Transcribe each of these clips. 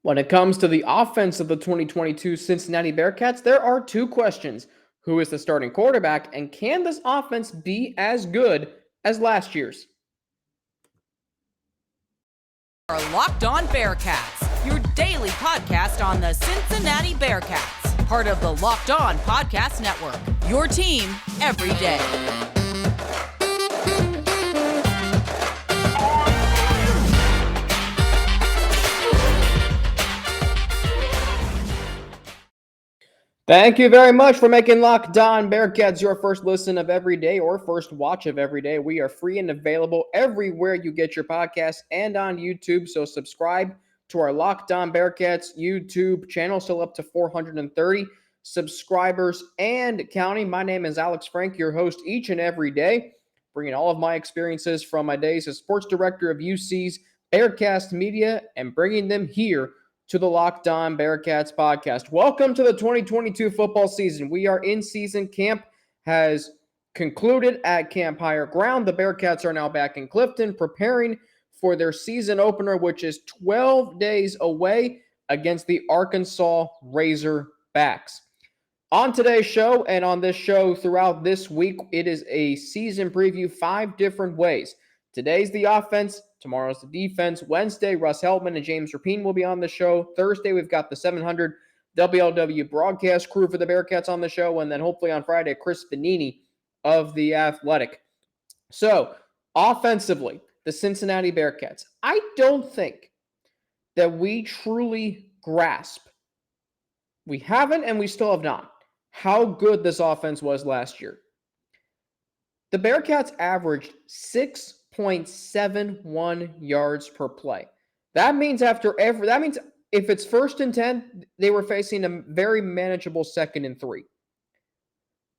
When it comes to the offense of the 2022 Cincinnati Bearcats, there are two questions. Who is the starting quarterback, and can this offense be as good as last year's? Are Locked On Bearcats, your daily podcast on the Cincinnati Bearcats, part of the Locked On Podcast Network, your team every day. Thank you very much for making Locked On Bearcats your first listen of every day or first watch of every day. We are free and available everywhere you get your podcasts and on YouTube, so subscribe to our Locked On Bearcats YouTube channel, still up to 430 subscribers and counting. My name is Alex Frank, your host each and every day, bringing all of my experiences from my days as sports director of UC's Bearcast Media and bringing them here to the Locked On Bearcats podcast. Welcome to the 2022 football season. We are in season. Camp has concluded at Camp Higher Ground. The Bearcats are now back in Clifton preparing for their season opener, which is 12 days away against the Arkansas Razorbacks. On today's show and on this show throughout this week, it is a season preview 5 different ways. Today's the offense. Tomorrow's the defense. Wednesday, Russ Heltman and James Rapien will be on the show. Thursday, we've got the 700 WLW broadcast crew for the Bearcats on the show. And then hopefully on Friday, Chris Benini of The Athletic. So, offensively, the Cincinnati Bearcats. I don't think that we truly grasp. We haven't and we still have not. How good this offense was last year. The Bearcats averaged 6.71 yards per play. That means if it's 1st and 10, they were facing a very manageable 2nd and 3.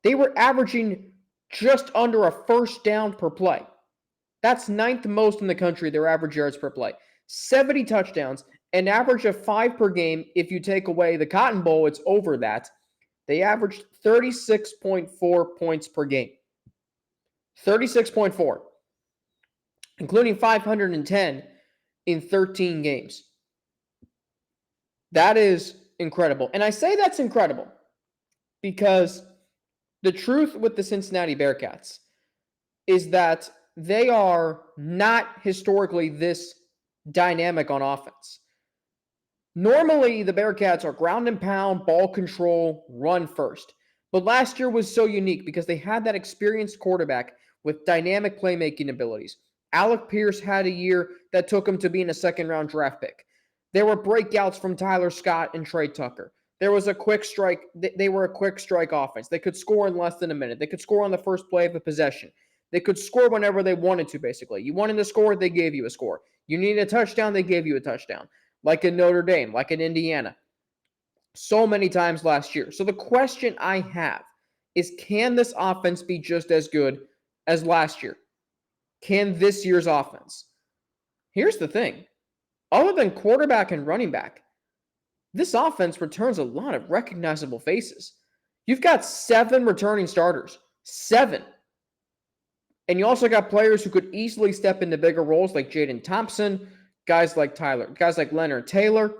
They were averaging just under a first down per play. That's 9th most in the country, their average yards per play. 70 touchdowns, an average of 5 per game. If you take away the Cotton Bowl, it's over that. They averaged 36.4 points per game. 36.4, including 510 in 13 games. That is incredible. And I say that's incredible because the truth with the Cincinnati Bearcats is that they are not historically this dynamic on offense. Normally, the Bearcats are ground and pound, ball control, run first. But last year was so unique because they had that experienced quarterback with dynamic playmaking abilities. Alec Pierce had a year that took him to being a second-round draft pick. There were breakouts from Tyler Scott and Trey Tucker. There was a quick strike. They were a quick strike offense. They could score in less than a minute. They could score on the first play of a possession. They could score whenever they wanted to, basically. You wanted to score, they gave you a score. You needed a touchdown, they gave you a touchdown. Like in Notre Dame, like in Indiana. So many times last year. So the question I have is, can this offense be just as good as last year? Can this year's offense? Here's the thing. Other than quarterback and running back, this offense returns a lot of recognizable faces. You've got 7 returning starters. 7. And you also got players who could easily step into bigger roles like Jaden Thompson, guys like Leonard Taylor,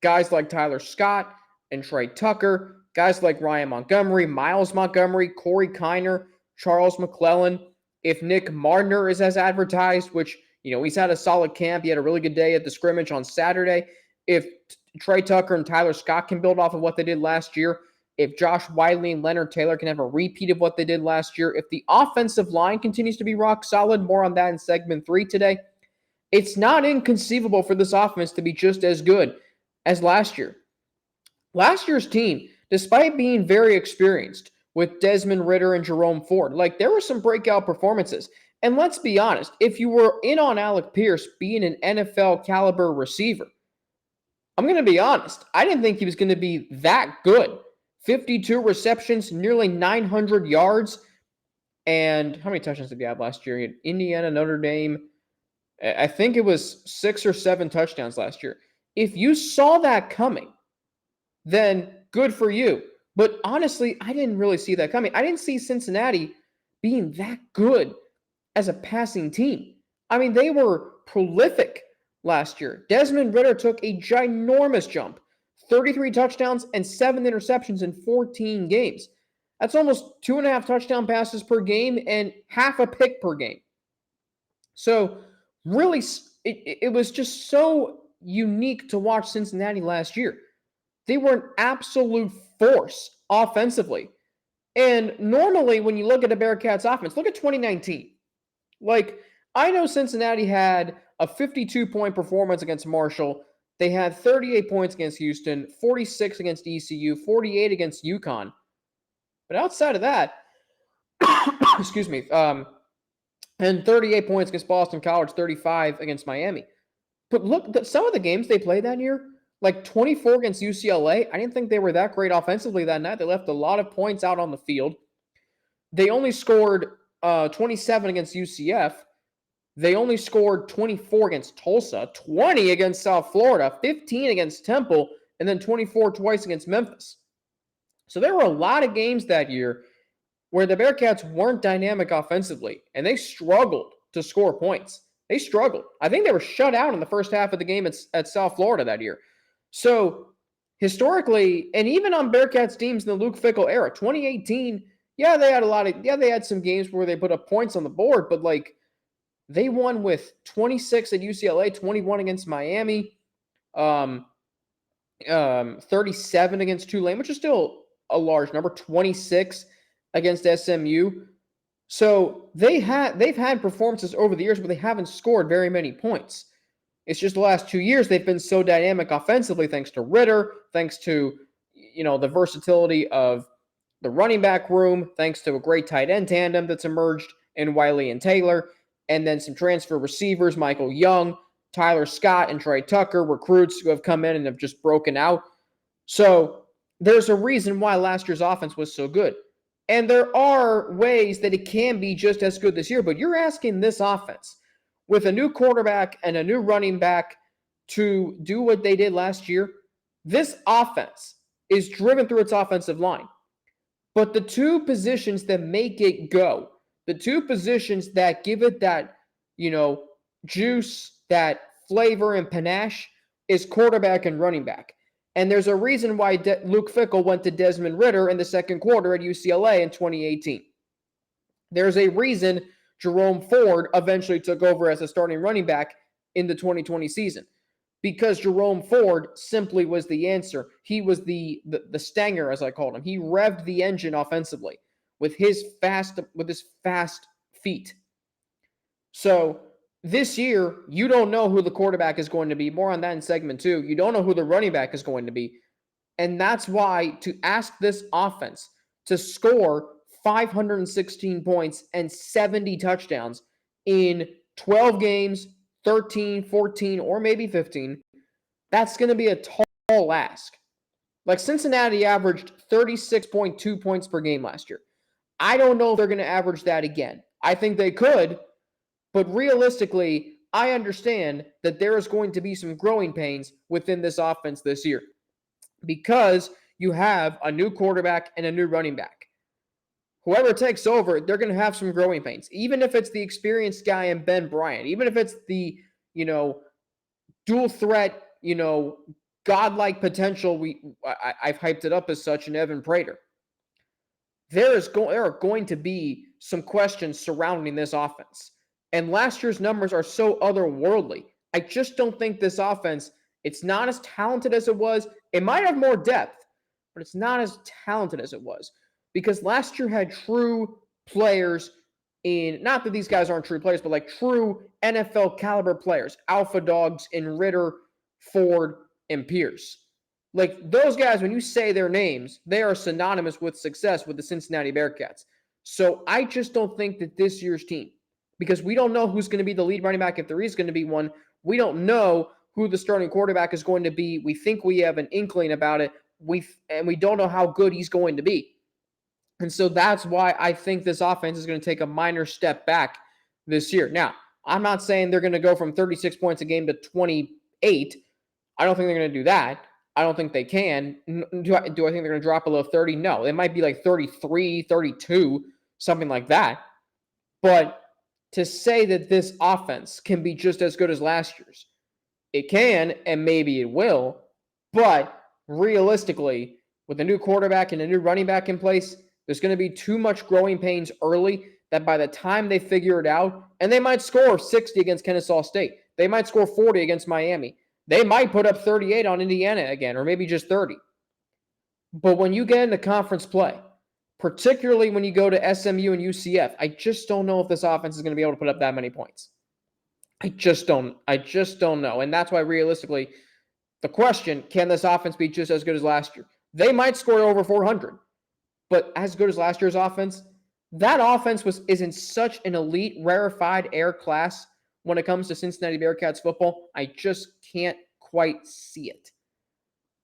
guys like Tyler Scott and Trey Tucker, guys like Ryan Montgomery, Miles Montgomery, Corey Kiner, Charles McClellan. If Nick Mardner is as advertised, which, he's had a solid camp. He had a really good day at the scrimmage on Saturday. If Trey Tucker and Tyler Scott can build off of what they did last year, if Josh Wiley and Leonard Taylor can have a repeat of what they did last year, if the offensive line continues to be rock solid, more on that in segment 3 today, it's not inconceivable for this offense to be just as good as last year. Last year's team, despite being very experienced with Desmond Ridder and Jerome Ford, there were some breakout performances. And let's be honest, if you were in on Alec Pierce being an NFL caliber receiver, I'm going to be honest, I didn't think he was going to be that good. 52 receptions, nearly 900 yards. And how many touchdowns did he have last year? He had Indiana, Notre Dame. I think it was 6 or 7 touchdowns last year. If you saw that coming, then good for you. But honestly, I didn't really see that coming. I didn't see Cincinnati being that good as a passing team. I mean, they were prolific last year. Desmond Ridder took a ginormous jump, 33 touchdowns and 7 interceptions in 14 games. That's almost 2.5 touchdown passes per game and half a pick per game. So really, it was just so unique to watch Cincinnati last year. They were an absolute force offensively. And normally when you look at a Bearcats offense, look at 2019. Like, I know Cincinnati had a 52-point performance against Marshall. They had 38 points against Houston, 46 against ECU, 48 against UConn. But outside of that, excuse me, and 38 points against Boston College, 35 against Miami. But look, some of the games they played that year, like 24 against UCLA, I didn't think they were that great offensively that night. They left a lot of points out on the field. They only scored 27 against UCF. They only scored 24 against Tulsa, 20 against South Florida, 15 against Temple, and then 24 twice against Memphis. So there were a lot of games that year where the Bearcats weren't dynamic offensively, and they struggled to score points. They struggled. I think they were shut out in the first half of the game at South Florida that year. So historically, and even on Bearcats teams in the Luke Fickell era, 2018, they had some games where they put up points on the board, but like they won with 26 at UCLA, 21 against Miami, 37 against Tulane, which is still a large number, 26 against SMU. So they've had performances over the years where they haven't scored very many points. It's just the last 2 years they've been so dynamic offensively, thanks to Ridder, thanks to the versatility of the running back room, thanks to a great tight end tandem that's emerged in Wiley and Taylor, and then some transfer receivers, Michael Young, Tyler Scott, and Trey Tucker, recruits who have come in and have just broken out. So there's a reason why last year's offense was so good. And there are ways that it can be just as good this year, but you're asking this offense with a new quarterback and a new running back to do what they did last year. This offense is driven through its offensive line. But the two positions that make it go, the two positions that give it that, juice, that flavor and panache is quarterback and running back. And there's a reason why Luke Fickell went to Desmond Ridder in the second quarter at UCLA in 2018. There's a reason Jerome Ford eventually took over as a starting running back in the 2020 season, because Jerome Ford simply was the answer. He was the stanger, as I called him. He revved the engine offensively with his fast feet. So this year, you don't know who the quarterback is going to be. More on that in segment 2. You don't know who the running back is going to be. And that's why to ask this offense to score 516 points and 70 touchdowns in 12 games, 13, 14, or maybe 15, that's going to be a tall ask. Like Cincinnati averaged 36.2 points per game last year. I don't know if they're going to average that again. I think they could, but realistically, I understand that there is going to be some growing pains within this offense this year because you have a new quarterback and a new running back. Whoever takes over, they're going to have some growing pains. Even if it's the experienced guy in Ben Bryant, even if it's the, dual threat, godlike potential, I've hyped it up as such in Evan Prater. There are going to be some questions surrounding this offense. And last year's numbers are so otherworldly. I just don't think this offense, it's not as talented as it was. It might have more depth, but it's not as talented as it was. Because last year had true players not that these guys aren't true players, but like true NFL caliber players. Alpha dogs in Ridder, Ford, and Pierce. Like those guys, when you say their names, they are synonymous with success with the Cincinnati Bearcats. So I just don't think that this year's team, because we don't know who's going to be the lead running back if there is going to be one. We don't know who the starting quarterback is going to be. We think we have an inkling about it. And we don't know how good he's going to be. And so that's why I think this offense is going to take a minor step back this year. Now, I'm not saying they're going to go from 36 points a game to 28. I don't think they're going to do that. I don't think they can. Do I think they're going to drop below 30? No. It might be like 33, 32, something like that. But to say that this offense can be just as good as last year's, It can, and maybe it will, but realistically, with a new quarterback and a new running back in place, there's going to be too much growing pains early that by the time they figure it out, and they might score 60 against Kennesaw State, they might score 40 against Miami, they might put up 38 on Indiana again, or maybe just 30. But when you get into conference play, particularly when you go to SMU and UCF, I just don't know if this offense is going to be able to put up that many points. I just don't know. And that's why realistically, the question, can this offense be just as good as last year? They might score over 400, but as good as last year's offense, that offense is in such an elite, rarefied air class when it comes to Cincinnati Bearcats football. I just can't quite see it.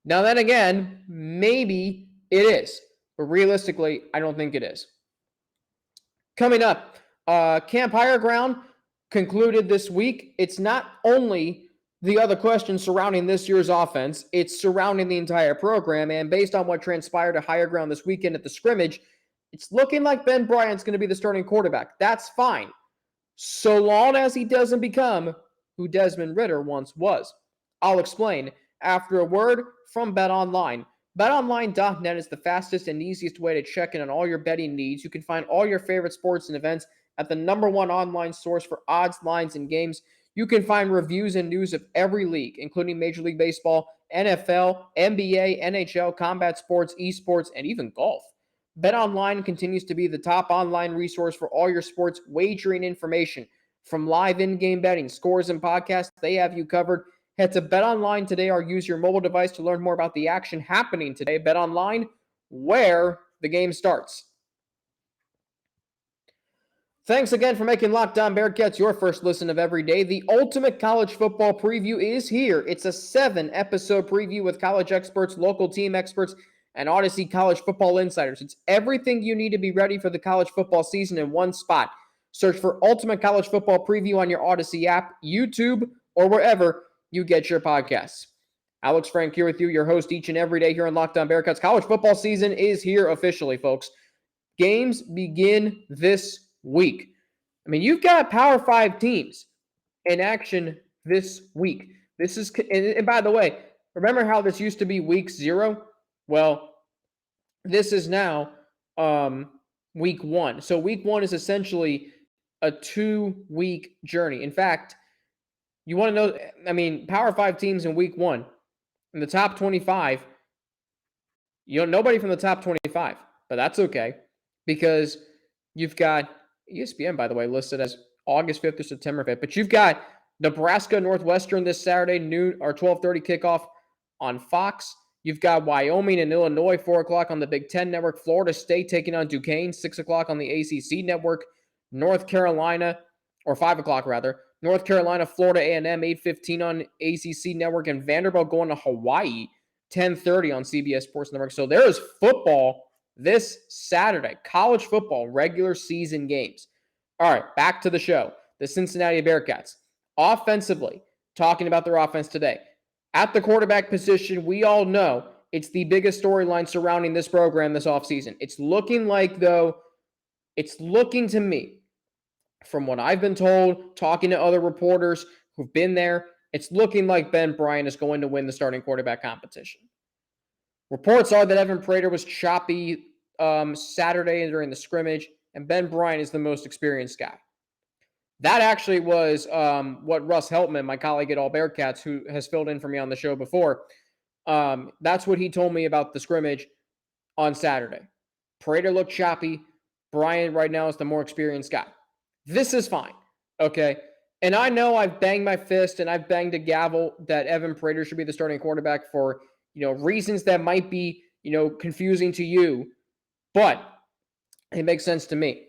Now, then again, maybe it is, but realistically, I don't think it is. Coming up, Camp Higher Ground concluded this week. It's not only the other questions surrounding this year's offense, it's surrounding the entire program. And based on what transpired at Higher Ground this weekend at the scrimmage, it's looking like Ben Bryant's going to be the starting quarterback. That's fine, so long as he doesn't become who Desmond Ridder once was. I'll explain after a word from BetOnline. BetOnline.net is the fastest and easiest way to check in on all your betting needs. You can find all your favorite sports and events at the #1 online source for odds, lines, and games. You can find reviews and news of every league, including Major League Baseball, NFL, NBA, NHL, combat sports, esports, and even golf. BetOnline continues to be the top online resource for all your sports wagering information. From live in-game betting, scores, and podcasts, they have you covered. Head to BetOnline today or use your mobile device to learn more about the action happening today. BetOnline, where the game starts. Thanks again for making Locked On Bearcats your first listen of every day. The ultimate college football preview is here. It's a 7-episode preview with college experts, local team experts, and Odyssey college football insiders. It's everything you need to be ready for the college football season in one spot. Search for Ultimate College Football Preview on your Odyssey app, YouTube, or wherever you get your podcasts. Alex Frank here with you, your host each and every day here on Locked On Bearcats. College football season is here officially, folks. Games begin this week. I mean, you've got Power 5 teams in action this week. This is, and by the way, remember how this used to be week 0? Well, this is now week 1. So week 1 is essentially a 2-week journey. In fact, you want to know, I mean, Power 5 teams in week 1, in the top 25, nobody from the top 25, but that's okay because you've got ESPN, by the way, listed as August 5th or September 5th, but you've got Nebraska Northwestern this Saturday, noon or 12:30 kickoff on Fox. You've got Wyoming and Illinois, 4 o'clock on the Big Ten Network. Florida State taking on Duquesne, 6 o'clock on the ACC Network. North Carolina, or 5 o'clock rather. North Carolina, Florida A&M, 8:15 on ACC Network. And Vanderbilt going to Hawaii, 10:30 on CBS Sports Network. So there is football this Saturday. College football, regular season games. All right, back to the show. The Cincinnati Bearcats. Offensively, talking about their offense today. At the quarterback position, we all know it's the biggest storyline surrounding this program this offseason. It's looking to me, from what I've been told, talking to other reporters who've been there, it's looking like Ben Bryant is going to win the starting quarterback competition. Reports are that Evan Prater was choppy Saturday during the scrimmage, and Ben Bryant is the most experienced guy. That actually was what Russ Heltman, my colleague at All Bearcats, who has filled in for me on the show before, that's what he told me about the scrimmage on Saturday. Prater looked choppy. Bryant right now is the more experienced guy. This is fine, okay? And I know I've banged my fist and I've banged a gavel that Evan Prater should be the starting quarterback for, reasons that might be, confusing to you, but it makes sense to me.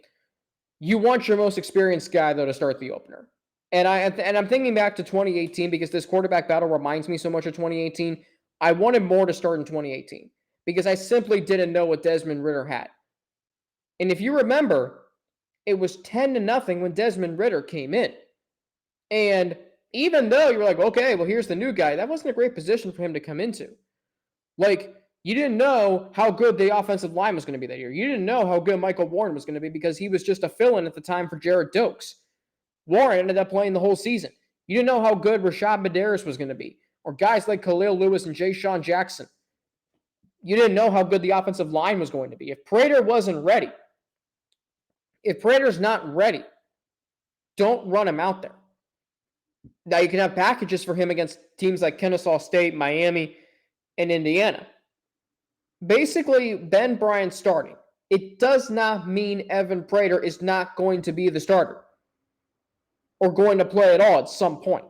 You want your most experienced guy, though, to start the opener. And I'm thinking back to 2018 because this quarterback battle reminds me so much of 2018. I wanted more to start in 2018 because I simply didn't know what Desmond Ridder had. And if you remember, it was 10-0 when Desmond Ridder came in. And even though you were like, okay, well, here's the new guy, that wasn't a great position for him to come into. Like, you didn't know how good the offensive line was going to be that year. You didn't know how good Michael Warren was going to be because he was just a fill-in at the time for Jared Dokes. Warren ended up playing the whole season. You didn't know how good Rashad Medeiros was going to be, or guys like Khalil Lewis and Ja'Shawn Jackson. You didn't know how good the offensive line was going to be. If Prater wasn't ready, if Prater's not ready, don't run him out there. Now, you can have packages for him against teams like Kennesaw State, Miami, and Indiana. Basically, Ben Bryant starting. It does not mean Evan Prater is not going to be the starter or going to play at all at some point.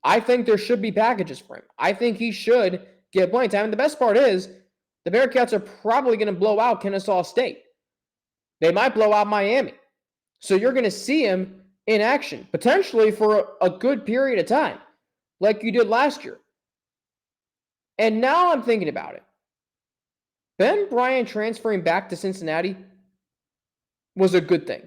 I think there should be packages for him. I think he should get playing time. And the best part is the Bearcats are probably going to blow out Kennesaw State. They might blow out Miami. So you're going to see him in action, potentially for a good period of time, like you did last year. And now I'm thinking about it. Ben Bryant transferring back to Cincinnati was a good thing.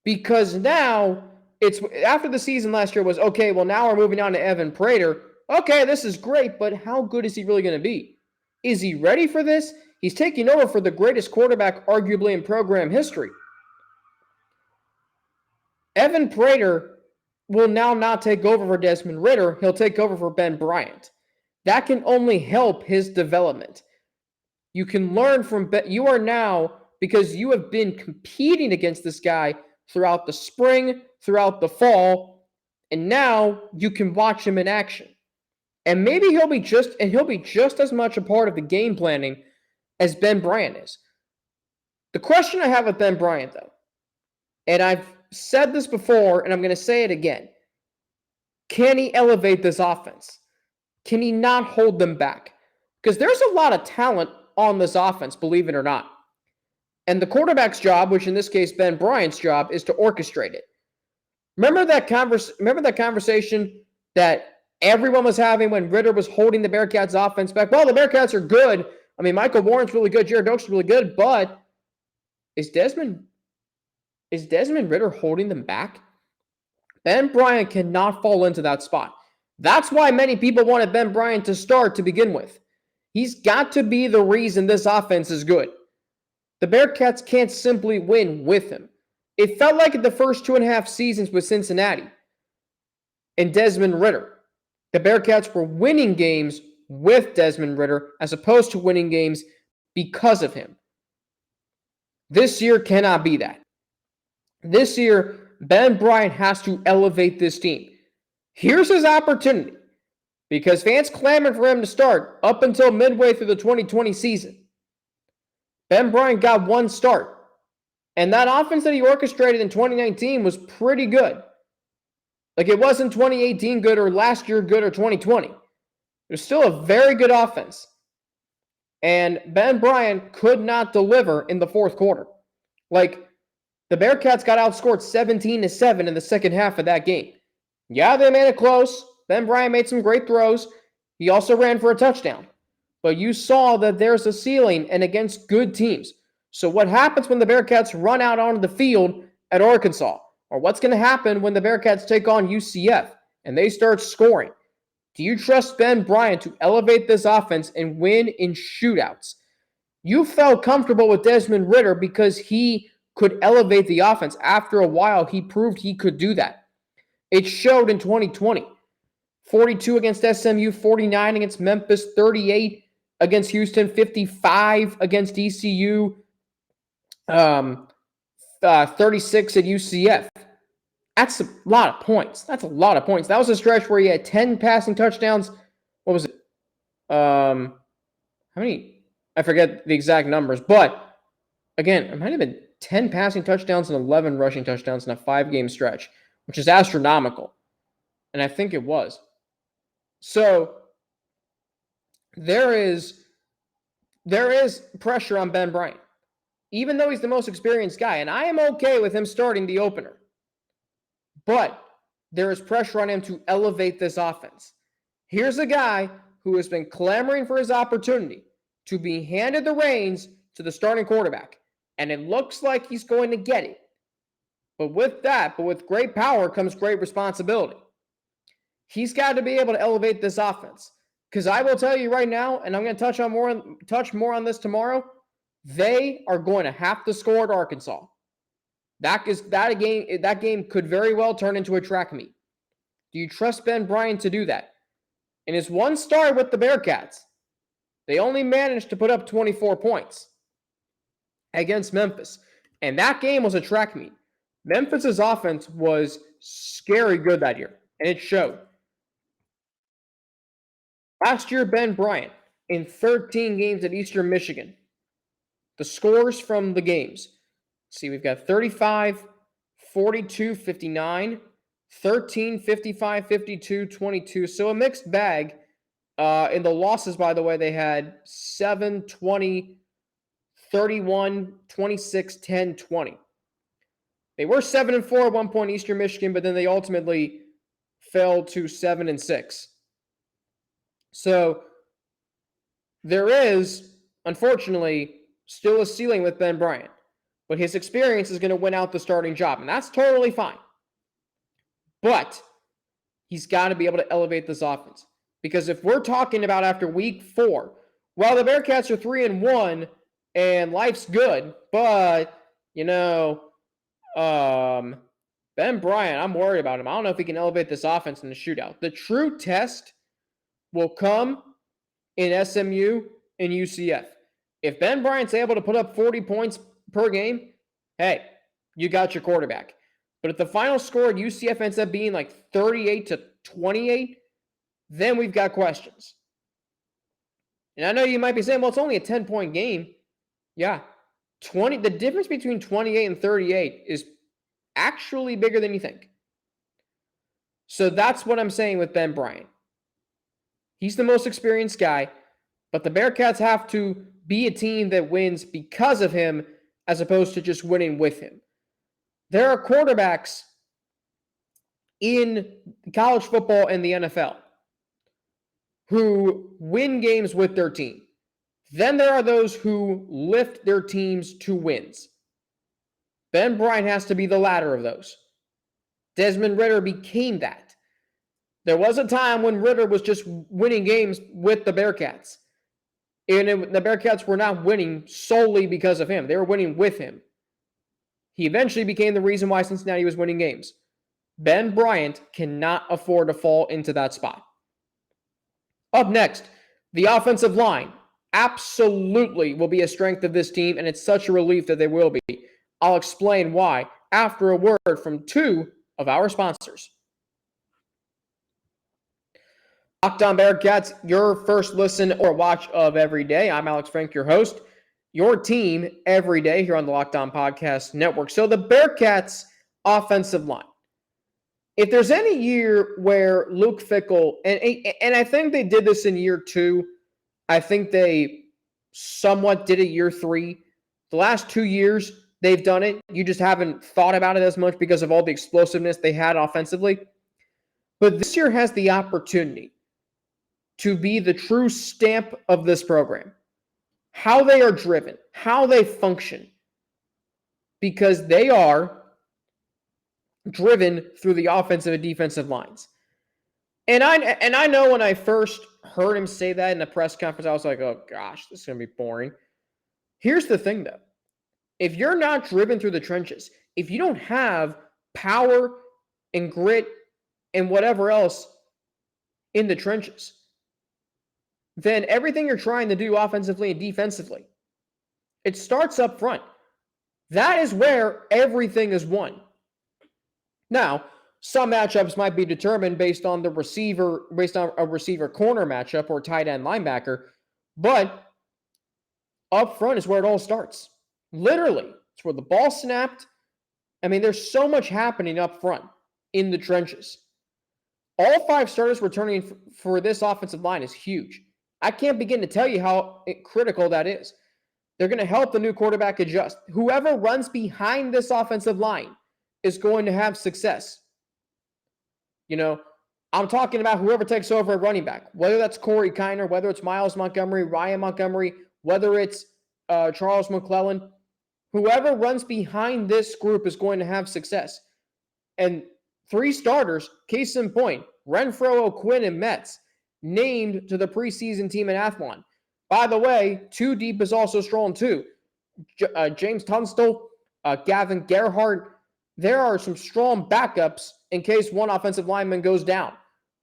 Because now, it's after the season last year was, okay, well, now we're moving on to Evan Prater. Okay, this is great, but how good is he really going to be? Is he ready for this? He's taking over for the greatest quarterback, arguably, in program history. Evan Prater will now not take over for Desmond Ridder. He'll take over for Ben Bryant. That can only help his development. You can learn from Ben. You are now, because you have been competing against this guy throughout the spring, throughout the fall, and now you can watch him in action. And maybe he'll be just as much a part of the game planning as Ben Bryant is. The question I have with Ben Bryant, though, and I've said this before, and I'm going to say it again. Can he elevate this offense? Can he not hold them back? Because there's a lot of talent on this offense, believe it or not. And the quarterback's job, which in this case Ben Bryant's job, is to orchestrate it. Remember that conversation that everyone was having when Ridder was holding the Bearcats offense back? Well, the Bearcats are good. I mean, Michael Warren's really good. Jared Oak's really good. But is Desmond Ridder holding them back? Ben Bryant cannot fall into that spot. That's why many people wanted Ben Bryant to start to begin with. He's got to be the reason this offense is good. The Bearcats can't simply win with him. It felt like in the first 2.5 seasons with Cincinnati and Desmond Ridder, the Bearcats were winning games with Desmond Ridder as opposed to winning games because of him. This year cannot be that. This year, Ben Bryant has to elevate this team. Here's his opportunity, because fans clamored for him to start up until midway through the 2020 season. Ben Bryant got one start, and that offense that he orchestrated in 2019 was pretty good. Like, it wasn't 2018 good or last year good or 2020. It was still a very good offense. And Ben Bryant could not deliver in the fourth quarter. Like, the Bearcats got outscored 17-7 in the second half of that game. Yeah, they made it close. Ben Bryant made some great throws. He also ran for a touchdown. But you saw that there's a ceiling and against good teams. So what happens when the Bearcats run out onto the field at Arkansas? Or what's going to happen when the Bearcats take on UCF and they start scoring? Do you trust Ben Bryant to elevate this offense and win in shootouts? You felt comfortable with Desmond Ridder because he could elevate the offense. After a while, he proved he could do that. It showed in 2020. 42 against SMU, 49 against Memphis, 38 against Houston, 55 against ECU, 36 at UCF. That's a lot of points. That's a lot of points. That was a stretch where he had 10 passing touchdowns. What was it? How many? I forget the exact numbers. But, again, it might have been 10 passing touchdowns and 11 rushing touchdowns in a 5-game stretch, which is astronomical. And I think it was. So, there is pressure on Ben Bryant, even though he's the most experienced guy. And I am okay with him starting the opener. But there is pressure on him to elevate this offense. Here's a guy who has been clamoring for his opportunity to be handed the reins to the starting quarterback. And it looks like he's going to get it. But with great power comes great responsibility. He's got to be able to elevate this offense. Because I will tell you right now, and I'm going to touch more on this tomorrow, they are going to have to score at Arkansas. That game could very well turn into a track meet. Do you trust Ben Bryant to do that? In his one start with the Bearcats, they only managed to put up 24 points against Memphis. And that game was a track meet. Memphis's offense was scary good that year, and it showed. Last year, Ben Bryant, in 13 games at Eastern Michigan, the scores from the games. See, we've got 35, 42, 59, 13, 55, 52, 22. So a mixed bag. In the losses, by the way, they had 7, 20, 31, 26, 10, 20. They were 7-4 at one point, Eastern Michigan, but then they ultimately fell to 7-6. So there is, unfortunately, still a ceiling with Ben Bryant, but his experience is going to win out the starting job, and that's totally fine. But he's got to be able to elevate this offense, because if we're talking about after week 4, well, the Bearcats are 3-1 and life's good, but Ben Bryant, I'm worried about him. I don't know if he can elevate this offense in the shootout. The true test will come in SMU and UCF. If Ben Bryant's able to put up 40 points per game, hey, you got your quarterback. But if the final score at UCF ends up being like 38-28, then we've got questions. And I know you might be saying, well, it's only a 10-point game. Yeah. The difference between 28 and 38 is actually bigger than you think. So that's what I'm saying with Ben Bryant. He's the most experienced guy, but the Bearcats have to be a team that wins because of him as opposed to just winning with him. There are quarterbacks in college football and the NFL who win games with their team. Then there are those who lift their teams to wins. Ben Bryant has to be the latter of those. Desmond Ridder became that. There was a time when Ridder was just winning games with the Bearcats. And the Bearcats were not winning solely because of him. They were winning with him. He eventually became the reason why Cincinnati was winning games. Ben Bryant cannot afford to fall into that spot. Up next, the offensive line absolutely will be a strength of this team, and it's such a relief that they will be. I'll explain why after a word from 2 of our sponsors. Locked On Bearcats, your first listen or watch of every day. I'm Alex Frank, your host. Your team every day here on the Locked On Podcast Network. So the Bearcats offensive line. If there's any year where Luke Fickell, and I think they did this in year 2, I think they somewhat did it year 3. The last 2 years, they've done it. You just haven't thought about it as much because of all the explosiveness they had offensively. But this year has the opportunity to be the true stamp of this program. How they are driven, how they function. Because they are driven through the offensive and defensive lines. And I know when I first heard him say that in the press conference, I was like, oh gosh, this is going to be boring. Here's the thing though. If you're not driven through the trenches, if you don't have power and grit and whatever else in the trenches, then everything you're trying to do offensively and defensively, it starts up front. That is where everything is won. Now, some matchups might be determined based on a receiver corner matchup or tight end linebacker, but up front is where it all starts. Literally, it's where the ball snapped. I mean, there's so much happening up front in the trenches. All 5 starters returning for this offensive line is huge. I can't begin to tell you how critical that is. They're going to help the new quarterback adjust. Whoever runs behind this offensive line is going to have success. I'm talking about whoever takes over at running back, whether that's Corey Kiner, whether it's Miles Montgomery, Ryan Montgomery, whether it's Charles McClellan. Whoever runs behind this group is going to have success. And 3 starters, case in point, Renfro, O'Quinn, and Metz, named to the preseason team in Athlon. By the way, 2 deep is also strong too. James Tunstall, Gavin Gerhardt. There are some strong backups in case one offensive lineman goes down.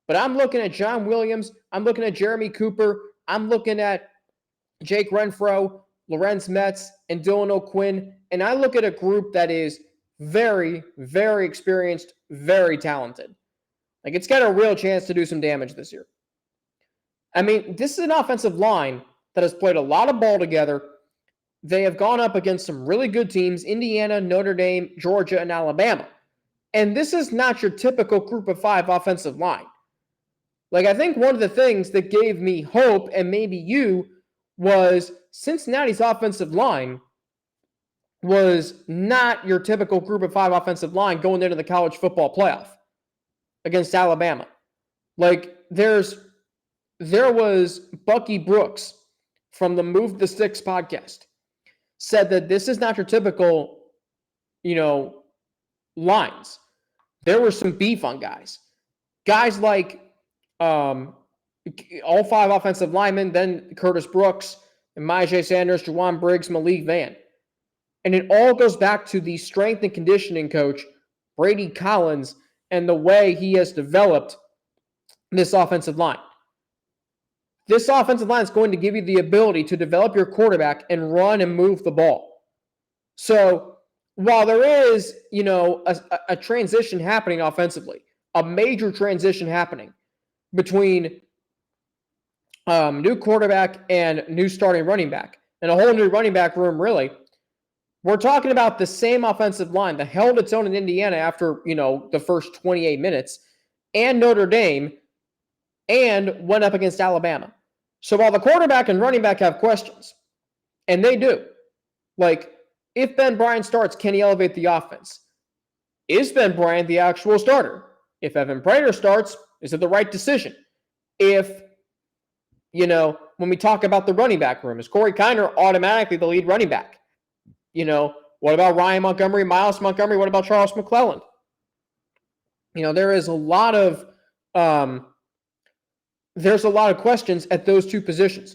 But I'm looking at John Williams. I'm looking at Jeremy Cooper. I'm looking at Jake Renfro, Lorenz Metz, and Dylan O'Quinn. And I look at a group that is very, very experienced, very talented. Like, it's got a real chance to do some damage this year. I mean, this is an offensive line that has played a lot of ball together. They have gone up against some really good teams: Indiana, Notre Dame, Georgia, and Alabama. And this is not your typical group of 5 offensive line. Like, I think one of the things that gave me hope, and maybe you, was Cincinnati's offensive line was not your typical group of 5 offensive line going into the college football playoff against Alabama. Like, there was Bucky Brooks from the Move the Sticks podcast said that this is not your typical, lines. There was some beef on guys. Guys like all 5 offensive linemen, then Curtis Brooks, and Myjai Sanders, Jawan Briggs, Malik Vann. And it all goes back to the strength and conditioning coach, Brady Collins, and the way he has developed this offensive line. This offensive line is going to give you the ability to develop your quarterback and run and move the ball. So while there is, a transition happening offensively, a major transition happening between new quarterback and new starting running back, and a whole new running back room, really, we're talking about the same offensive line that held its own in Indiana after, the first 28 minutes, and Notre Dame, and went up against Alabama. So while the quarterback and running back have questions, and they do, like, if Ben Bryant starts, can he elevate the offense? Is Ben Bryant the actual starter? If Evan Prater starts, is it the right decision? If, when we talk about the running back room, is Corey Kiner automatically the lead running back? What about Ryan Montgomery, Miles Montgomery? What about Charles McClelland? There is a lot of questions at those 2 positions.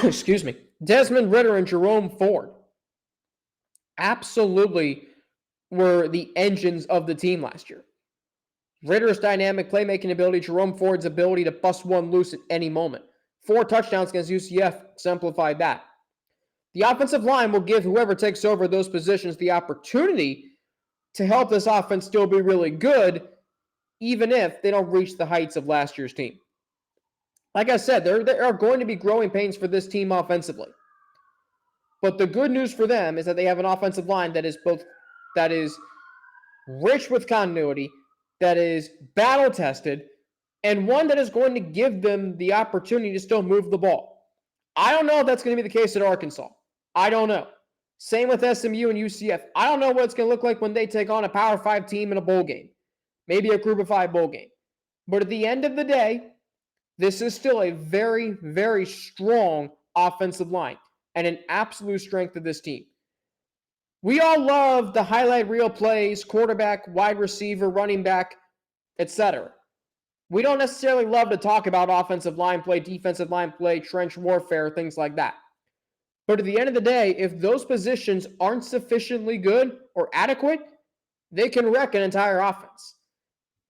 Excuse me. Desmond Ridder and Jerome Ford absolutely were the engines of the team last year. Ritter's dynamic playmaking ability, Jerome Ford's ability to bust one loose at any moment. 4 touchdowns against UCF exemplified that. The offensive line will give whoever takes over those positions the opportunity to help this offense still be really good, even if they don't reach the heights of last year's team. Like I said, there are going to be growing pains for this team offensively. But the good news for them is that they have an offensive line that is rich with continuity, that is battle-tested, and one that is going to give them the opportunity to still move the ball. I don't know if that's going to be the case at Arkansas. I don't know. Same with SMU and UCF. I don't know what it's going to look like when they take on a Power 5 team in a bowl game. Maybe a Group of 5 bowl game. But at the end of the day, this is still a very, very strong offensive line and an absolute strength of this team. We all love the highlight reel plays, quarterback, wide receiver, running back, etc. We don't necessarily love to talk about offensive line play, defensive line play, trench warfare, things like that. But at the end of the day, if those positions aren't sufficiently good or adequate, they can wreck an entire offense.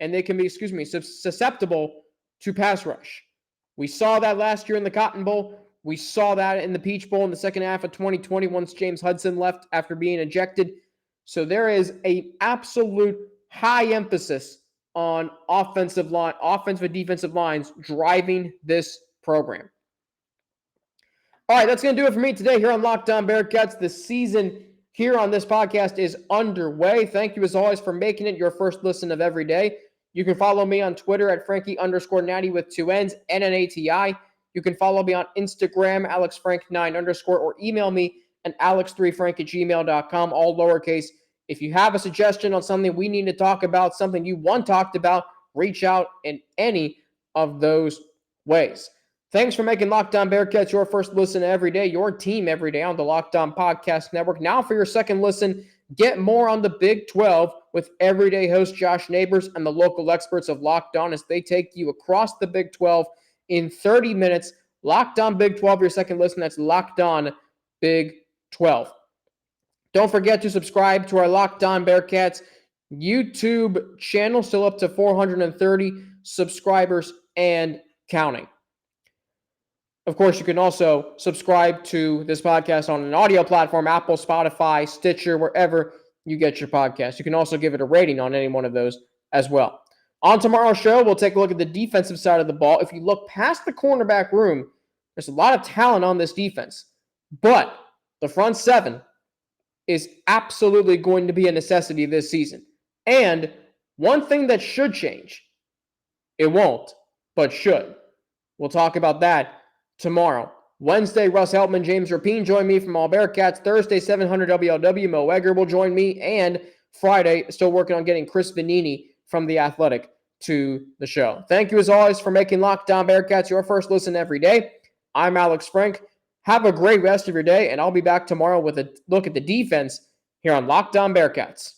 And they can be, susceptible to pass rush. We saw that last year in the Cotton Bowl. We saw that in the Peach Bowl in the second half of 2020 once James Hudson left after being ejected. So there is an absolute high emphasis on offensive and defensive lines driving this program. All right, that's going to do it for me today here on Locked On Bearcats. The season here on this podcast is underway. Thank you, as always, for making it your first listen of every day. You can follow me on Twitter at Frankie_Natty with 2 N's, NNATI. You can follow me on Instagram, AlexFrank9_, or email me at alex3frank@gmail.com, all lowercase. If you have a suggestion on something we need to talk about, something you want talked about, reach out in any of those ways. Thanks for making Locked On Bearcats your first listen every day, your team every day on the Locked On Podcast Network. Now for your second listen, get more on the Big 12 with everyday host Josh Neighbors and the local experts of Locked On as they take you across the Big 12 in 30 minutes. Locked On Big 12, your second listen. That's Locked On Big 12. Don't forget to subscribe to our Locked On Bearcats YouTube channel, still up to 430 subscribers and counting. Of course, you can also subscribe to this podcast on an audio platform, Apple, Spotify, Stitcher, wherever you get your podcast. You can also give it a rating on any one of those as well. On tomorrow's show, we'll take a look at the defensive side of the ball. If you look past the cornerback room, there's a lot of talent on this defense. But the front seven is absolutely going to be a necessity this season. And one thing that should change, it won't, but should. We'll talk about that tomorrow. Wednesday, Russ Heltman, James Rapine join me from All Bearcats. Thursday, 700 WLW, Mo Egger will join me. And Friday, still working on getting Chris Vanini from The Athletic to the show. Thank you, as always, for making Locked On Bearcats your first listen every day. I'm Alex Frank. Have a great rest of your day, and I'll be back tomorrow with a look at the defense here on Locked On Bearcats.